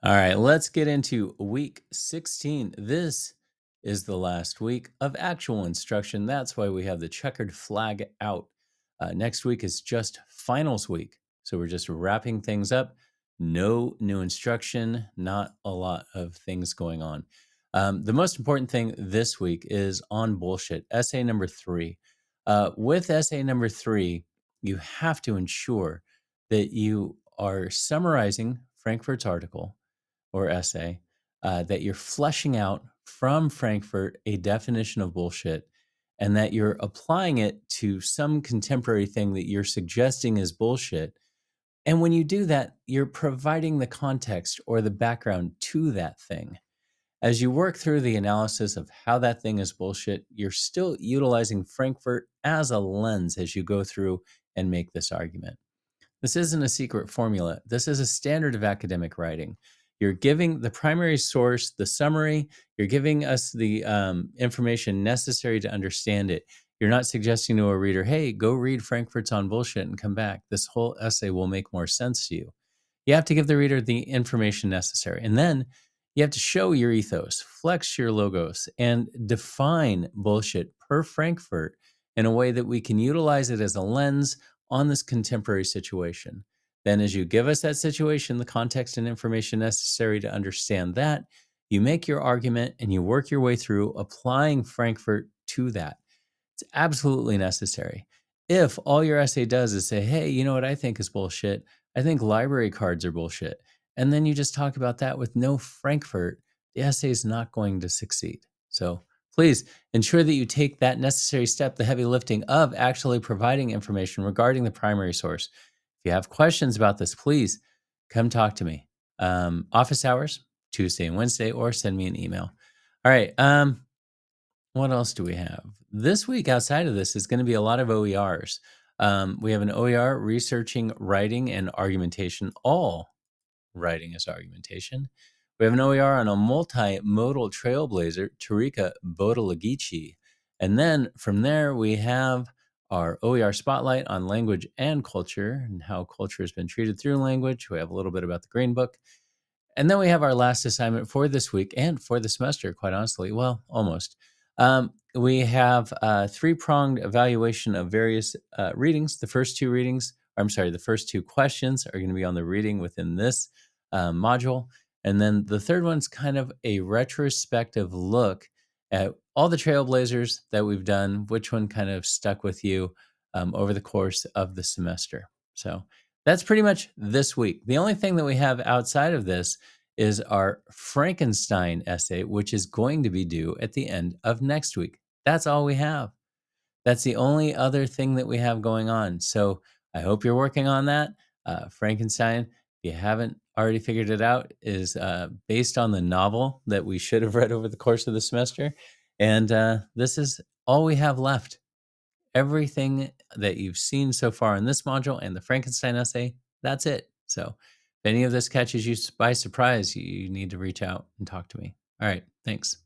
All right, let's get into week 16. This is the last week of actual instruction. That's why we have the checkered flag out. Next week is just finals week. So we're just wrapping things up. No new instruction, not a lot of things going on. The most important thing this week is on bullshit, essay number 3. With essay number 3, you have to ensure that you are summarizing Frankfurt's article or essay, that you're fleshing out from Frankfurt a definition of bullshit and that you're applying it to some contemporary thing that you're suggesting is bullshit. And when you do that, you're providing the context or the background to that thing. As you work through the analysis of how that thing is bullshit, you're still utilizing Frankfurt as a lens as you go through and make this argument. This isn't a secret formula. This is a standard of academic writing. You're giving the primary source, the summary, you're giving us the information necessary to understand it. You're not suggesting to a reader, hey, go read Frankfurt's on Bullshit and come back. This whole essay will make more sense to you. You have to give the reader the information necessary. And then you have to show your ethos, flex your logos, and define bullshit per Frankfurt in a way that we can utilize it as a lens on this contemporary situation. Then, as you give us that situation, the context and information necessary to understand that, you make your argument and you work your way through applying Frankfurt to that. It's absolutely necessary. If all your essay does is say, hey, you know what I think is bullshit? I think library cards are bullshit. And then you just talk about that with no Frankfurt, the essay is not going to succeed. So please ensure that you take that necessary step, the heavy lifting of actually providing information regarding the primary source. If you have questions about this, please come talk to me. Office hours, Tuesday and Wednesday, or send me an email. All right. What else do we have? This week outside of this is going to be a lot of OERs. We have an OER researching writing and argumentation. All writing is argumentation. We have an OER on a multimodal trailblazer, Tarika Bodalagici. And then from there, we have our OER spotlight on language and culture and how culture has been treated through language. We have a little bit about the Green Book. And then we have our last assignment for this week and for the semester, quite honestly. Well, almost. We have a three-pronged evaluation of various readings. The first two readings, the first two questions are going to be on the reading within this module. And then the third one's kind of a retrospective look at all the trailblazers that we've done, which one kind of stuck with you over the course of the semester. So that's pretty much this week. The only thing that we have outside of this is our Frankenstein essay, which is going to be due at the end of next week. That's all we have. That's the only other thing that we have going on. So I hope you're working on that. Frankenstein, if you haven't already figured it out, is based on the novel that we should have read over the course of the semester. And this is all we have left. Everything that you've seen so far in this module and the Frankenstein essay, that's it. So if any of this catches you by surprise, you need to reach out and talk to me. All right. Thanks.